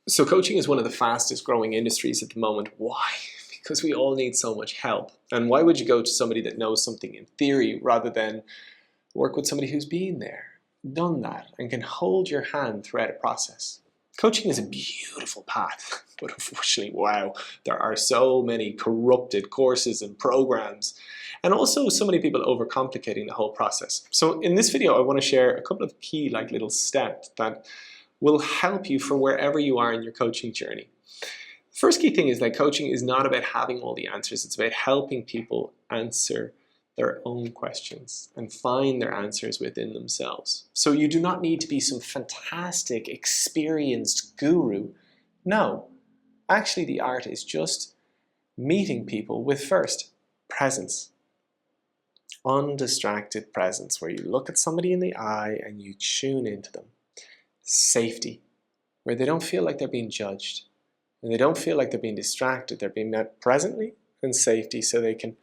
So coaching is one of the fastest growing industries at the moment. Why? Because we all need so much help. And why would you go to somebody that knows something in theory rather than work with somebody who's been there, done that, and can hold your hand throughout a process? Coaching is a beautiful path, but unfortunately, wow, there are so many corrupted courses and programs, and also so many people overcomplicating the whole process. So in this video, I want to share a couple of key little steps that will help you for wherever you are in your coaching journey. The first key thing is that coaching is not about having all the answers. It's about helping people answer their own questions and find their answers within themselves. So you do not need to be some fantastic, experienced guru. No, actually the art is just meeting people with first presence. Undistracted presence, where you look at somebody in the eye and you tune into them. Safety, where they don't feel like they're being judged and they don't feel like they're being distracted. They're being met presently, and safety, so they can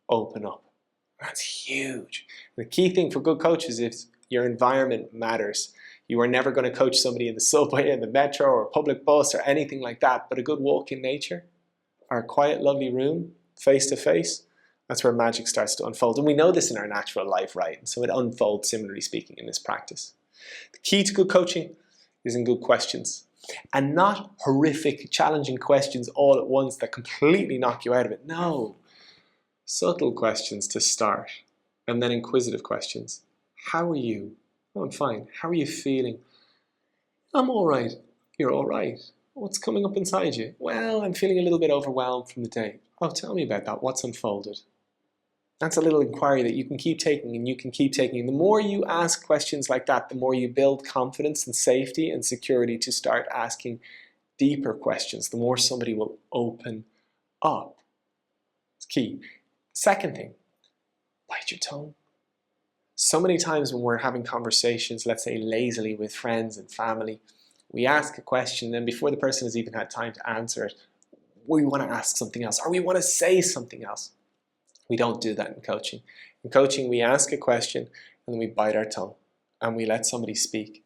open up. That's huge. The key thing for good coaches is your environment matters. You are never going to coach somebody in the subway, in the metro, or a public bus, or anything like that, but a good walk in nature, or a quiet, lovely room, face to face, that's where magic starts to unfold. And we know this in our natural life, right? And so it unfolds, similarly speaking, in this practice. The key to good coaching is in good questions, and not horrific, challenging questions all at once that completely knock you out of it. No, subtle questions to start, and then inquisitive questions. How are you? Oh, I'm fine. How are you feeling? I'm all right. You're all right. What's coming up inside you? Well, I'm feeling a little bit overwhelmed from the day. Oh, tell me about that. What's unfolded? That's a little inquiry that you can keep taking, and you can keep taking. The more you ask questions like that, the more you build confidence and safety and security to start asking deeper questions, the more somebody will open up. It's key. Second thing, bite your tongue. So many times when we're having conversations, let's say lazily with friends and family, we ask a question, and before the person has even had time to answer it, we want to ask something else, or we want to say something else. We don't do that in coaching. In coaching, we ask a question and then we bite our tongue and we let somebody speak.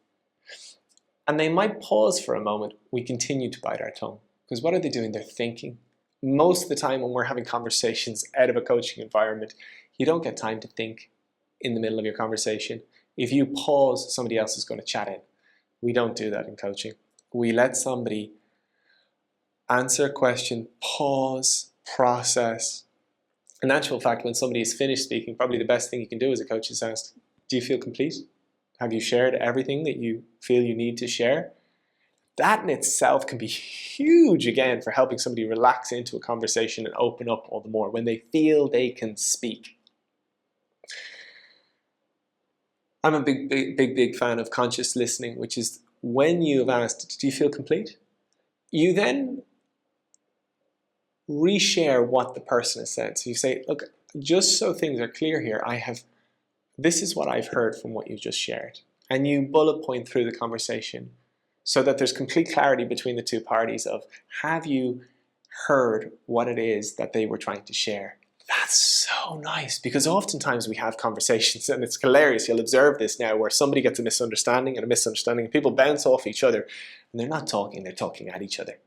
And they might pause for a moment. We continue to bite our tongue, because what are they doing? They're thinking. Most of the time when we're having conversations out of a coaching environment, you don't get time to think in the middle of your conversation. If you pause, somebody else is going to chat in. We don't do that in coaching. We let somebody answer a question, pause, process. In actual fact, when somebody is finished speaking, probably the best thing you can do as a coach is ask, do you feel complete? Have you shared everything that you feel you need to share? That in itself can be huge, again, for helping somebody relax into a conversation and open up all the more when they feel they can speak. I'm a big fan of conscious listening, which is when you've asked, do you feel complete? You then reshare what the person has said. So you say, look, just so things are clear here, this is what I've heard from what you just shared. And you bullet point through the conversation so that there's complete clarity between the two parties of, have you heard what it is that they were trying to share? That's so nice, because oftentimes we have conversations, and it's hilarious, you'll observe this now, where somebody gets a misunderstanding, and people bounce off each other, and they're not talking, they're talking at each other.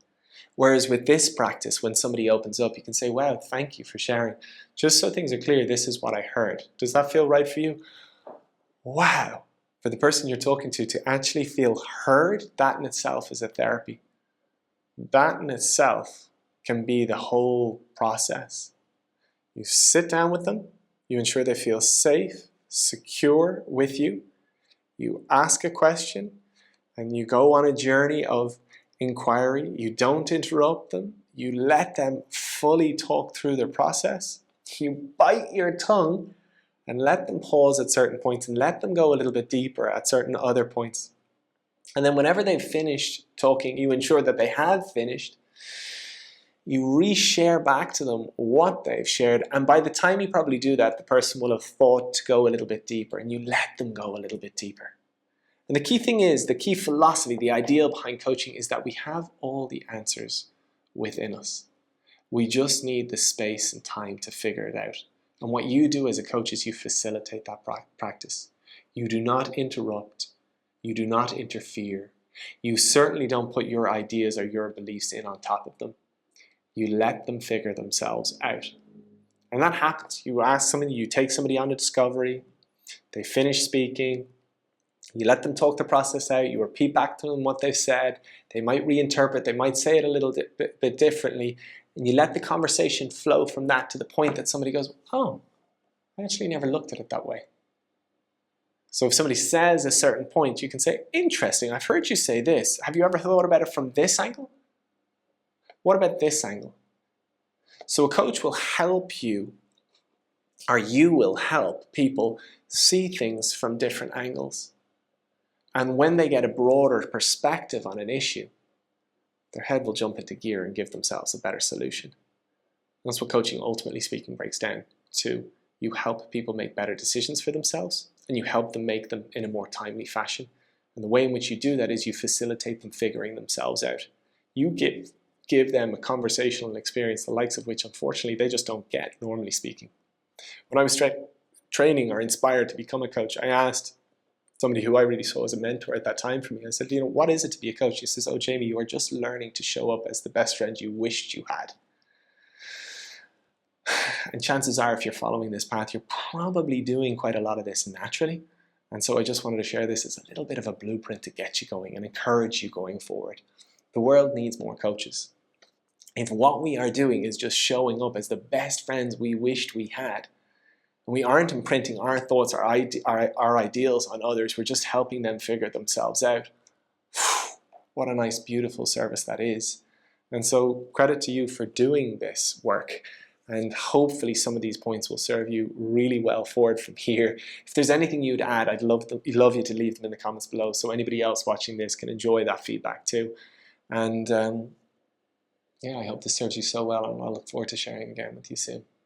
Whereas with this practice, when somebody opens up, you can say, wow, thank you for sharing. Just so things are clear, this is what I heard. Does that feel right for you? Wow. For the person you're talking to actually feel heard, that in itself is a therapy. That in itself can be the whole process. You sit down with them, you ensure they feel safe, secure with you, you ask a question, and you go on a journey of inquiry. You don't interrupt them. You let them fully talk through their process. You bite your tongue and let them pause at certain points and let them go a little bit deeper at certain other points. And then whenever they've finished talking, you ensure that they have finished. You reshare back to them what they've shared. And by the time you probably do that, the person will have thought to go a little bit deeper, and you let them go a little bit deeper. And the key thing is, the key philosophy, the ideal behind coaching is that we have all the answers within us. We just need the space and time to figure it out. And what you do as a coach is you facilitate that practice. You do not interrupt. You do not interfere. You certainly don't put your ideas or your beliefs in on top of them. You let them figure themselves out. And that happens. You ask somebody, you take somebody on a discovery, they finish speaking, you let them talk the process out, you repeat back to them what they've said, they might reinterpret, they might say it a little bit differently, and you let the conversation flow from that to the point that somebody goes, oh, I actually never looked at it that way. So if somebody says a certain point, you can say, interesting, I've heard you say this. Have you ever thought about it from this angle? What about this angle? So a coach will help you, or you will help people see things from different angles. And when they get a broader perspective on an issue, their head will jump into gear and give themselves a better solution. That's what coaching, ultimately speaking, breaks down to. You help people make better decisions for themselves, and you help them make them in a more timely fashion. And the way in which you do that is you facilitate them figuring themselves out. You give them a conversational experience, the likes of which, unfortunately, they just don't get, normally speaking. When I was training or inspired to become a coach, I asked somebody who I really saw as a mentor at that time for me, I said, what is it to be a coach? He says, oh, Jamie, you are just learning to show up as the best friend you wished you had. And chances are, if you're following this path, you're probably doing quite a lot of this naturally. And so I just wanted to share this as a little bit of a blueprint to get you going and encourage you going forward. The world needs more coaches. If what we are doing is just showing up as the best friends we wished we had, and we aren't imprinting our thoughts, our ideals on others, we're just helping them figure themselves out. What a nice, beautiful service that is. And so credit to you for doing this work. And hopefully some of these points will serve you really well forward from here. If there's anything you'd add, I'd love you to leave them in the comments below so anybody else watching this can enjoy that feedback too. And yeah, I hope this serves you so well, and I look forward to sharing again with you soon.